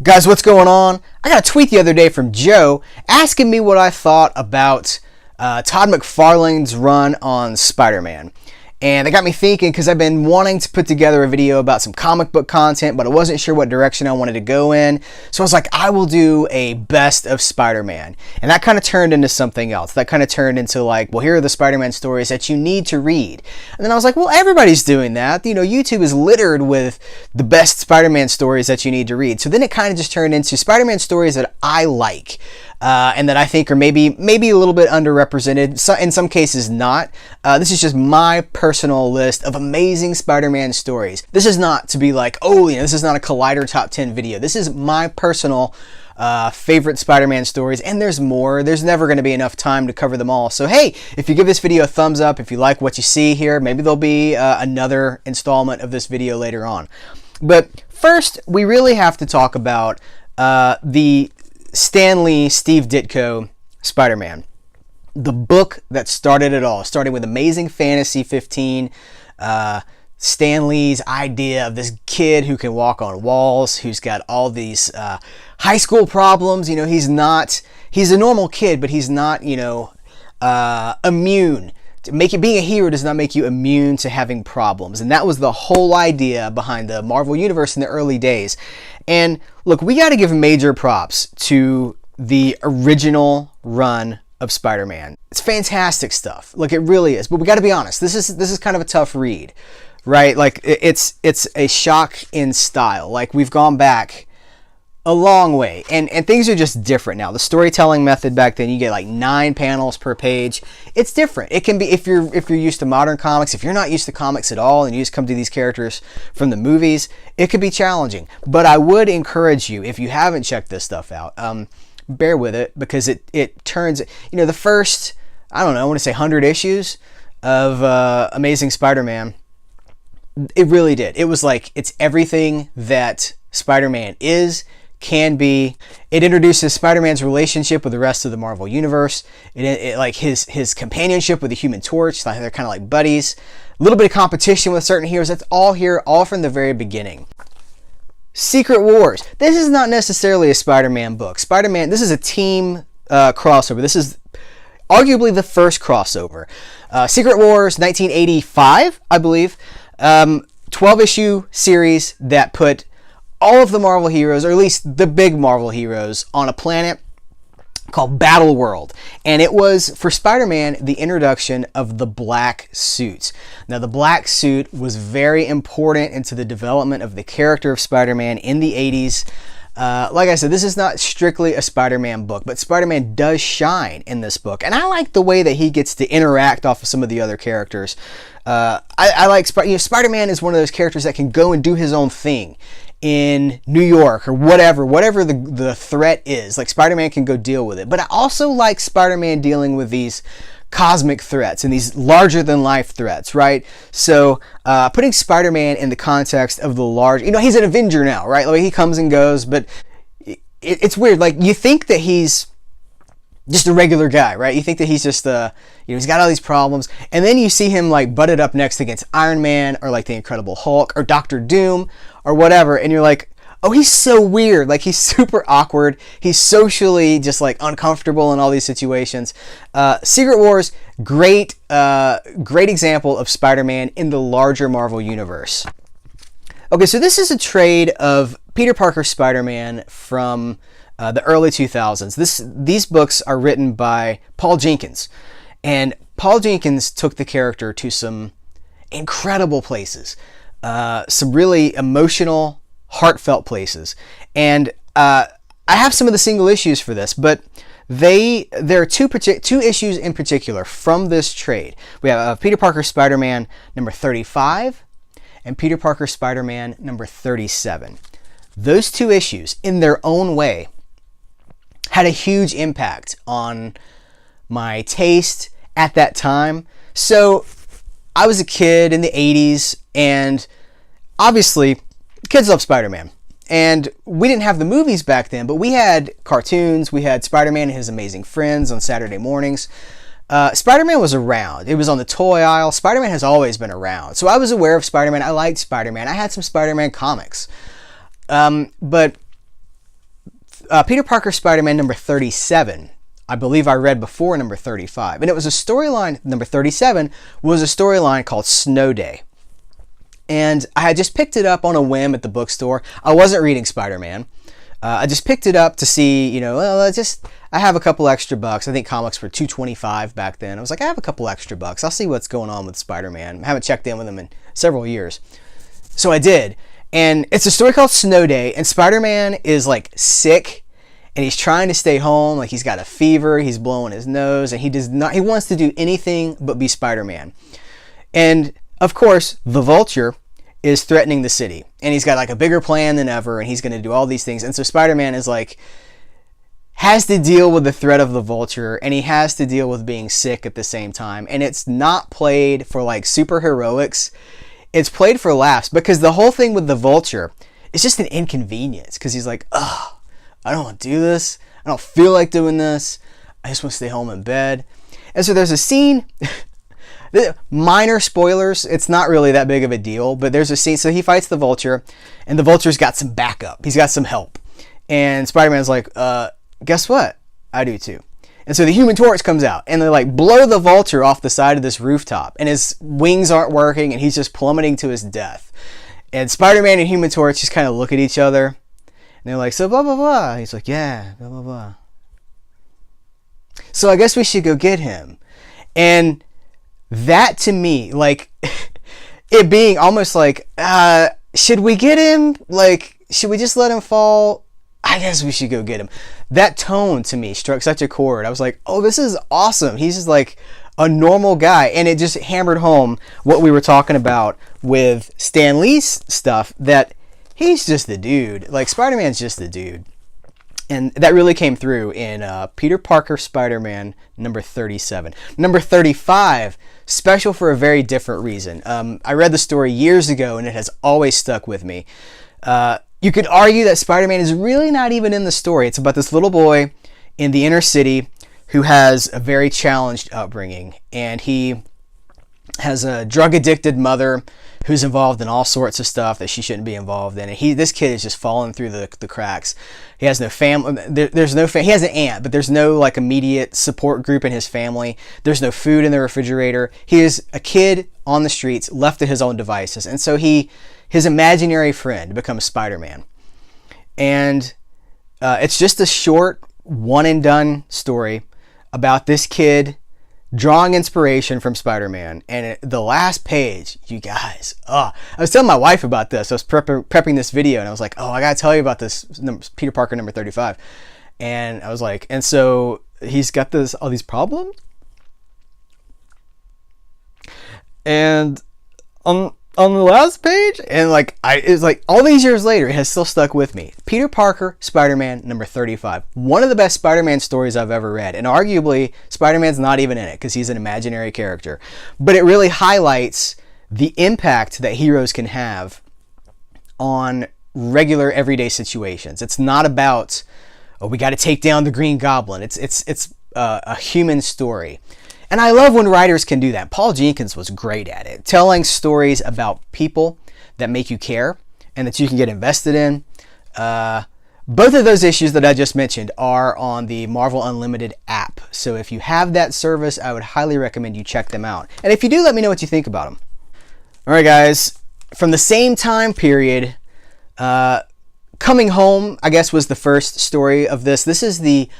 Guys, what's going on? I got a tweet the other day from Joe asking me what I thought about Todd McFarlane's run on Spider-Man. And that got me thinking, because I've been wanting to put together a video about some comic book content, but I wasn't sure what direction I wanted to go in. So I was like, I will do a best of Spider-Man. And that kind of turned into something else. That kind of turned into like, well, here are the Spider-Man stories that you need to read. And then I was like, well, everybody's doing that. You know, YouTube is littered with the best Spider-Man stories that you need to read. So then it kind of just turned into Spider-Man stories that I like. And that I think are maybe a little bit underrepresented, so in some cases not. This is just my personal list of amazing Spider-Man stories. This is not to be like, oh, you know, this is not a Collider Top 10 video. This is my personal favorite Spider-Man stories, and there's more. There's never going to be enough time to cover them all. So hey, if you give this video a thumbs up, if you like what you see here, maybe there'll be another installment of this video later on. But first, we really have to talk about the Stan Lee, Steve Ditko Spider-Man. The book that started it all, starting with Amazing Fantasy 15, Stan Lee's idea of this kid who can walk on walls, who's got all these high school problems. You know, he's a normal kid, but he's not, you know, immune. Being a hero does not make you immune to having problems. And that was the whole idea behind the Marvel Universe in the early days. And look, we got to give major props to the original run of Spider-Man. It's fantastic stuff. Look, it really is. But we got to be honest. This is kind of a tough read, right? Like it's a shock in style. Like we've gone back a long way, and things are just different now. The storytelling method back then, you get like 9 panels per page. It's different. It can be, if you're used to modern comics, if you're not used to comics at all and you just come to these characters from the movies, it could be challenging. But I would encourage you, if you haven't checked this stuff out, bear with it, because it turns, you know, the first, I don't know, I want to say 100 issues of Amazing Spider-Man, it really did. It was like, it's everything that Spider-Man can be. It introduces Spider-Man's relationship with the rest of the Marvel Universe. It like his companionship with the Human Torch. Like they're kind of like buddies. A little bit of competition with certain heroes. That's all here, all from the very beginning. Secret Wars. This is not necessarily a Spider-Man book. Spider-Man, this is a team crossover. This is arguably the first crossover. Secret Wars, 1985, I believe. 12-issue series that put all of the Marvel heroes, or at least the big Marvel heroes, on a planet called Battle World. And it was, for Spider-Man, the introduction of the black suit. Now, the black suit was very important into the development of the character of Spider-Man in the 80s. Like I said, this is not strictly a Spider-Man book, but Spider-Man does shine in this book. And I like the way that he gets to interact off of some of the other characters. I like, Spider-Man is one of those characters that can go and do his own thing in New York or whatever the threat is. Like, Spider-Man can go deal with it. But I also like Spider-Man dealing with these cosmic threats and these larger than life threats, right? So putting Spider-Man in the context of the large, you know, he's an Avenger now, right? Like, he comes and goes, but it's weird. Like, you think that he's just a regular guy, right? You think that he's just he's got all these problems, and then you see him like butted up next against Iron Man or like the Incredible Hulk or Doctor Doom or whatever, and you're like, oh, he's so weird. Like, he's super awkward. He's socially just like uncomfortable in all these situations. Secret Wars, great example of Spider-Man in the larger Marvel universe. Okay, so this is a trade of Peter Parker Spider-Man from the early 2000s. These books are written by Paul Jenkins, and Paul Jenkins took the character to some incredible places, some really emotional, heartfelt places. And I have some of the single issues for this, but there are two issues in particular from this trade. We have Peter Parker Spider-Man number 35 and Peter Parker Spider-Man number 37. Those two issues, in their own way, had a huge impact on my taste at that time. So I was a kid in the 80s, and obviously kids love Spider-Man. And we didn't have the movies back then, but we had cartoons. We had Spider-Man and His Amazing Friends on Saturday mornings. Spider-Man was around. It was on the toy aisle. Spider-Man has always been around. So I was aware of Spider-Man. I liked Spider-Man. I had some Spider-Man comics. But Peter Parker Spider-Man number 37. I believe I read before number 35. And it was a storyline, number 37 was a storyline called Snow Day. And I had just picked it up on a whim at the bookstore. I wasn't reading Spider-Man. I just picked it up to see, well, I have a couple extra bucks. I think comics were $2.25 back then. I was like, I have a couple extra bucks. I'll see what's going on with Spider-Man. I haven't checked in with him in several years. So I did. And it's a story called Snow Day. And Spider-Man is like sick. And he's trying to stay home. Like he's got a fever. He's blowing his nose. And he wants to do anything but be Spider-Man. And of course, the Vulture is threatening the city, and he's got like a bigger plan than ever, and he's going to do all these things. And so Spider-Man is like, has to deal with the threat of the Vulture, and he has to deal with being sick at the same time. And it's not played for like super heroics. It's played for laughs, because the whole thing with the Vulture is just an inconvenience, because he's like, ugh, I don't want to do this. I don't feel like doing this. I just want to stay home in bed. And so there's a scene. Minor spoilers, it's not really that big of a deal, but there's a scene. So he fights the Vulture, and the Vulture's got some backup. He's got some help. And Spider-Man's like, guess what? I do too. And so the Human Torch comes out, and they like blow the Vulture off the side of this rooftop, and his wings aren't working, and he's just plummeting to his death. And Spider-Man and Human Torch just kind of look at each other, and they're like, so blah, blah, blah. He's like, yeah, blah, blah, blah. So I guess we should go get him. And that to me, like, it being almost like, should we get him? Like, should we just let him fall? I guess we should go get him. That tone to me struck such a chord. I was like, oh, this is awesome. He's just like a normal guy. And it just hammered home what we were talking about with Stan Lee's stuff, that he's just the dude. Like, Spider-Man's just the dude. And that really came through in Peter Parker Spider-Man number 37. Number 35, special for a very different reason. I read the story years ago, and it has always stuck with me. You could argue that Spider-Man is really not even in the story. It's about this little boy in the inner city who has a very challenged upbringing. And he has a drug-addicted mother who's involved in all sorts of stuff that she shouldn't be involved in. And this kid is just falling through the cracks. He has no family. He has an aunt, but there's no like immediate support group in his family. There's no food in the refrigerator. He is a kid on the streets, left to his own devices. And so his imaginary friend becomes Spider-Man. And it's just a short, one and done story about this kid drawing inspiration from Spider-Man. And the last page, you guys, I was telling my wife about this. I was prepping this video, and I was like, I gotta tell you about this Peter Parker number 35. And I was like, and so he's got all these problems. And on the last page, and it's like all these years later, it has still stuck with me. Peter Parker, Spider-Man, number 35. One of the best Spider-Man stories I've ever read. And arguably, Spider-Man's not even in it because he's an imaginary character. But it really highlights the impact that heroes can have on regular, everyday situations. It's not about, we got to take down the Green Goblin. It's a human story. And I love when writers can do that. Paul Jenkins was great at it. Telling stories about people that make you care and that you can get invested in. Both of those issues that I just mentioned are on the Marvel Unlimited app. So if you have that service, I would highly recommend you check them out. And if you do, let me know what you think about them. All right, guys. From the same time period, Coming Home, I guess, was the first story of this. This is the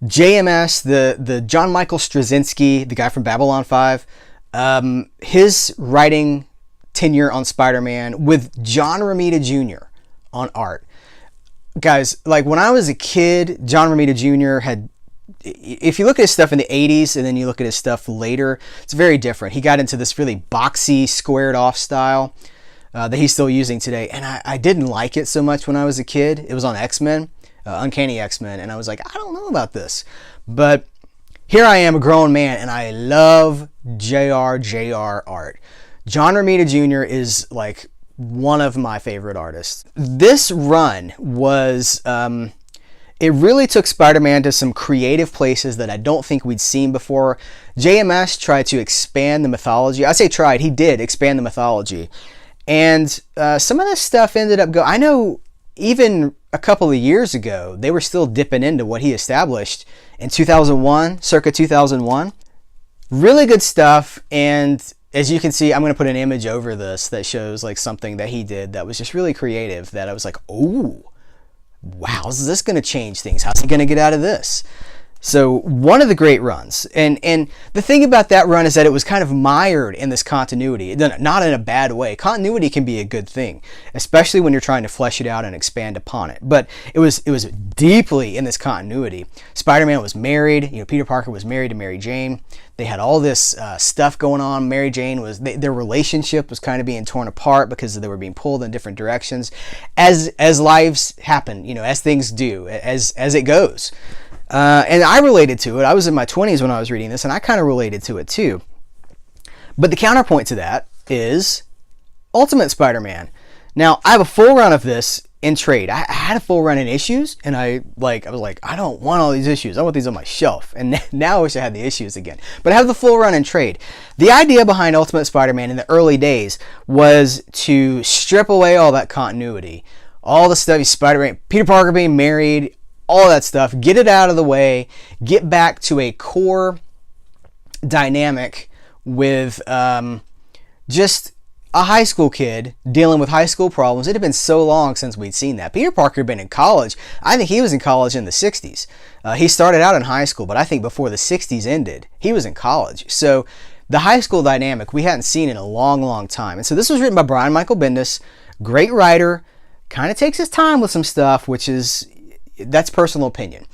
JMS, the John Michael Straczynski, the guy from Babylon 5, his writing tenure on Spider-Man with John Romita Jr. on art. Guys, like when I was a kid, John Romita Jr. had, if you look at his stuff in the 80s and then you look at his stuff later, it's very different. He got into this really boxy, squared off style that he's still using today. And I didn't like it so much when I was a kid. It was on X-Men. Uncanny X-Men, and I was like, I don't know about this. But here I am, a grown man, and I love JR art. John Romita Jr. is like one of my favorite artists. This run was, it really took Spider-Man to some creative places that I don't think we'd seen before. JMS tried to expand the mythology. I say tried, he did expand the mythology. And some of this stuff ended up I know even a couple of years ago, they were still dipping into what he established in 2001, circa 2001. Really good stuff. And as you can see, I'm going to put an image over this that shows like something that he did that was just really creative, that I was like, oh, wow, is this going to change things? How's he going to get out of this? So one of the great runs. And the thing about that run is that it was kind of mired in this continuity. Not in a bad way. Continuity can be a good thing, especially when you're trying to flesh it out and expand upon it. But it was deeply in this continuity. Spider-Man was married. Peter Parker was married to Mary Jane. They had all this stuff going on. Mary Jane their relationship was kind of being torn apart because they were being pulled in different directions, as lives happen. As things do, as it goes. And I related to it. I was in my 20s when I was reading this, and I kind of related to it too. But the counterpoint to that is Ultimate Spider-Man. Now, I have a full run of this in trade. I had a full run in issues, and I was like, I don't want all these issues. I want these on my shelf. And now I wish I had the issues again. But I have the full run in trade. The idea behind Ultimate Spider-Man in the early days was to strip away all that continuity. All the stuff, Spider-Man, Peter Parker being married, all that stuff, get it out of the way, get back to a core dynamic with just a high school kid dealing with high school problems. It had been so long since we'd seen that. Peter Parker had been in college. I think he was in college in the 60s. He started out in high school, but I think before the 60s ended, he was in college. So the high school dynamic we hadn't seen in a long, long time. And so this was written by Brian Michael Bendis, great writer, kind of takes his time with some stuff, that's personal opinion,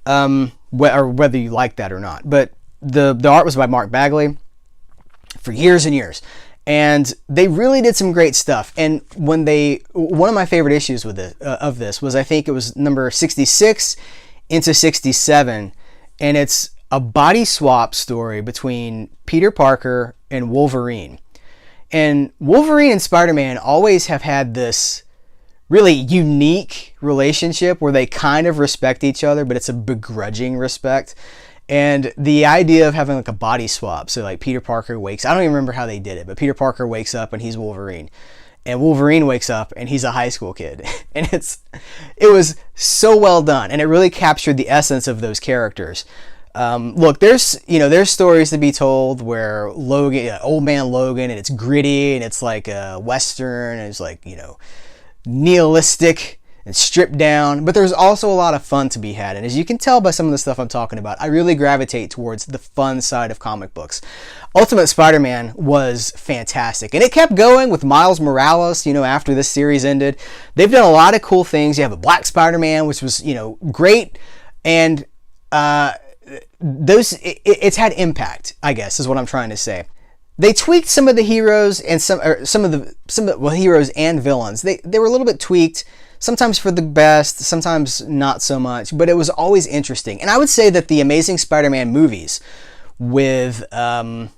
or whether you like that or not. But the art was by Mark Bagley for years and years, and they really did some great stuff. And one of my favorite issues with of this was, I think it was number 66 into 67, and it's a body swap story between Peter Parker and Wolverine. And Wolverine and Spider-Man always have had this really unique relationship where they kind of respect each other, but it's a begrudging respect. And the idea of having like a body swap, so like Peter Parker wakes, I don't even remember how they did it, but Peter Parker wakes up and he's Wolverine, and Wolverine wakes up and he's a high school kid. And it was so well done, and it really captured the essence of those characters. Look, there's stories to be told where Logan, old man Logan, and it's gritty and it's like a Western, and it's like, nihilistic and stripped down, but there's also a lot of fun to be had. And as you can tell by some of the stuff I'm talking about, I really gravitate towards the fun side of comic books. Ultimate Spider-Man was fantastic, and it kept going with Miles Morales. After this series ended, they've done a lot of cool things. You have a Black Spider-Man, which was great, and it's had impact, I guess, is what I'm trying to say. They tweaked some of the heroes and some of the heroes and villains. They were a little bit tweaked, sometimes for the best, sometimes not so much, but it was always interesting. And I would say that the Amazing Spider-Man movies with what's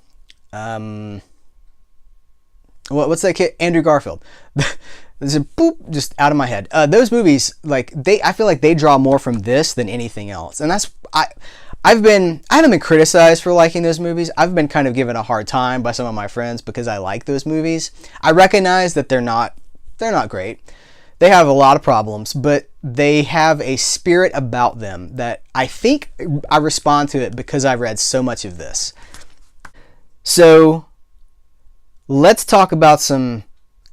that kid? Andrew Garfield. There's a boop just out of my head. Those movies, I feel like they draw more from this than anything else. And I haven't been criticized for liking those movies. I've been kind of given a hard time by some of my friends because I like those movies. I recognize that they're not great. They have a lot of problems, but they have a spirit about them that I think I respond to it because I've read so much of this. So let's talk about some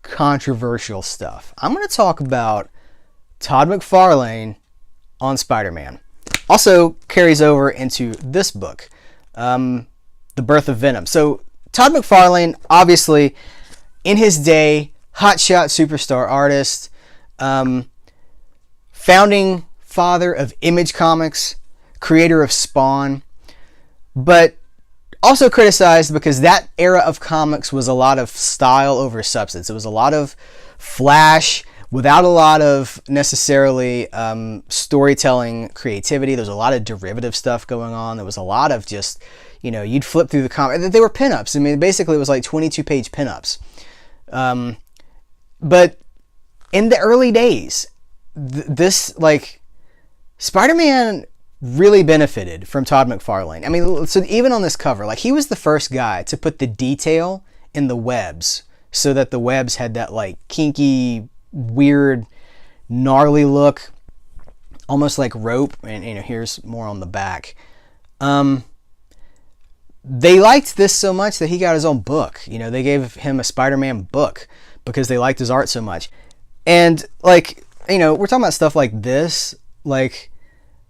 controversial stuff. I'm going to talk about Todd McFarlane on Spider-Man. Also carries over into this book, The Birth of Venom. So Todd McFarlane, obviously, in his day, hotshot superstar artist, founding father of Image Comics, creator of Spawn, but also criticized because that era of comics was a lot of style over substance. It was a lot of flash without a lot of necessarily storytelling creativity. There was a lot of derivative stuff going on. There was a lot of just, you'd flip through the comic. They were pinups. I mean, basically it was like 22-page pinups. But in the early days, Spider-Man really benefited from Todd McFarlane. I mean, so even on this cover, he was the first guy to put the detail in the webs so that the webs had that kinky, weird gnarly look, almost like rope. And here's more on the back. They liked this so much that he got his own book. They gave him a Spider-Man book because they liked his art so much. And like, we're talking about stuff like this, like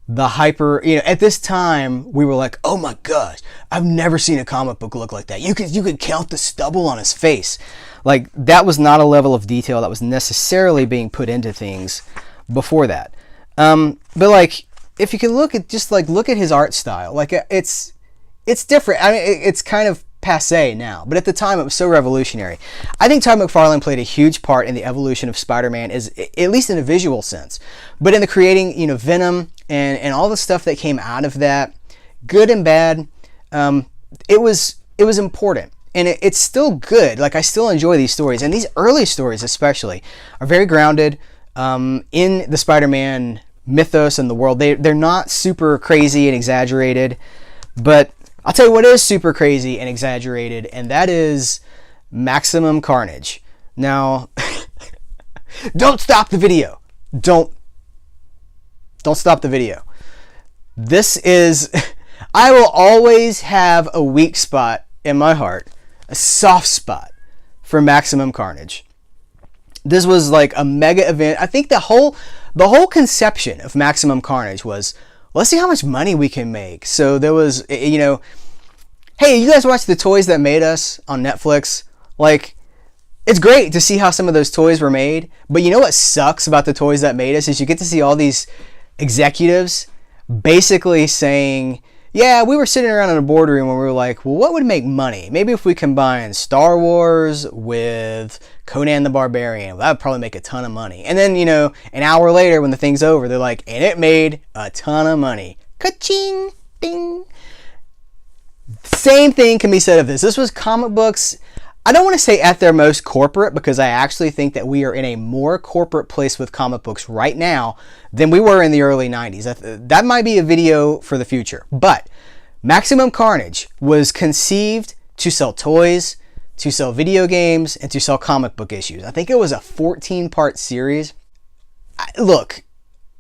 the hyper, at this time we were like, oh my gosh, I've never seen a comic book look like that. You could count the stubble on his face. Like, that was not a level of detail that was necessarily being put into things before that. But like, if you can look at his art style, like it's different. I mean, it's kind of passé now, but at the time it was so revolutionary. I think Todd McFarlane played a huge part in the evolution of Spider-Man, at least in a visual sense, but in the creating, Venom and all the stuff that came out of that, good and bad. It was important, and it's still good. Like, I still enjoy these stories, and these early stories especially are very grounded in the Spider-Man mythos and the world. They're not super crazy and exaggerated, but I'll tell you what is super crazy and exaggerated, and that is Maximum Carnage. Now, don't stop the video. Don't stop the video. This is, I will always have a weak spot in my heart, a soft spot for Maximum Carnage. This was like a mega event. I think the whole conception of Maximum Carnage was, let's see how much money we can make. So there was, hey, you guys watch The Toys That Made Us on Netflix? Like, it's great to see how some of those toys were made, but you know what sucks about The Toys That Made Us is you get to see all these executives basically saying, yeah, we were sitting around in a boardroom and we were like, well, what would make money? Maybe if we combine Star Wars with Conan the Barbarian, that would probably make a ton of money. And then, an hour later when the thing's over, they're like, and it made a ton of money. Ka-ching, ding. Same thing can be said of this. This was comic books. I don't want to say at their most corporate, because I actually think that we are in a more corporate place with comic books right now than we were in the early 90s. That might be a video for the future. But Maximum Carnage was conceived to sell toys, to sell video games, and to sell comic book issues. I think it was a 14-part series. Look,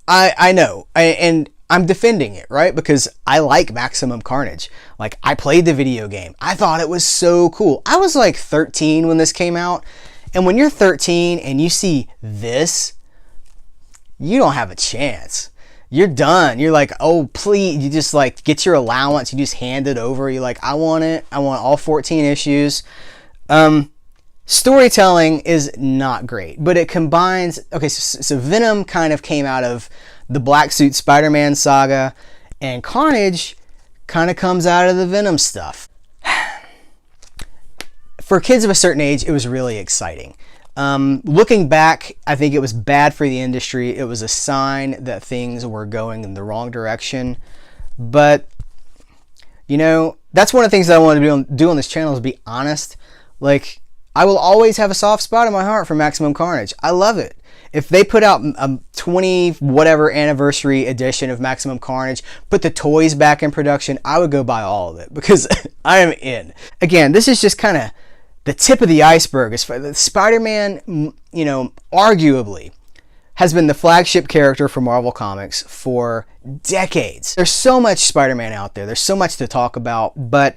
I know, and I'm defending it, right? Because I like Maximum Carnage. Like, I played the video game. I thought it was so cool. I was like 13 when this came out. And when you're 13 and you see this, you don't have a chance. You're done. You're like, oh, please. You just like get your allowance. You just hand it over. You're like, I want it. I want all 14 issues. Storytelling is not great, but it combines. Okay, so Venom kind of came out of the Black Suit Spider-Man saga, and Carnage kind of comes out of the Venom stuff. For kids of a certain age, it was really exciting. Looking back, I think it was bad for the industry. It was a sign that things were going in the wrong direction. But, that's one of the things that I want to do on this channel is be honest. Like, I will always have a soft spot in my heart for Maximum Carnage. I love it. If they put out a 20 whatever anniversary edition of Maximum Carnage, put the toys back in production, I would go buy all of it because I am in. Again, this is just kind of the tip of the iceberg. Spider-Man, arguably has been the flagship character for Marvel Comics for decades. There's so much Spider-Man out there. There's so much to talk about, but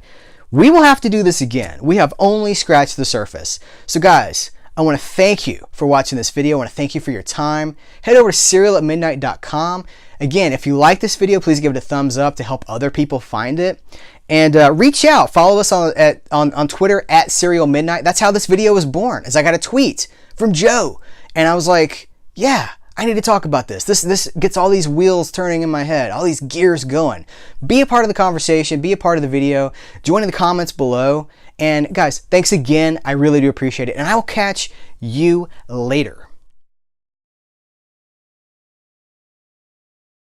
we will have to do this again. We have only scratched the surface. So guys, I want to thank you for watching this video. I want to thank you for your time. Head over to serialatmidnight.com. Again, if you like this video, please give it a thumbs up to help other people find it. And reach out. Follow us on Twitter at @serialmidnight. That's how this video was born, as I got a tweet from Joe. And I was like, yeah, I need to talk about this. This gets all these wheels turning in my head, all these gears going. Be a part of the conversation. Be a part of the video. Join in the comments below. And guys, thanks again. I really do appreciate it. And I will catch you later.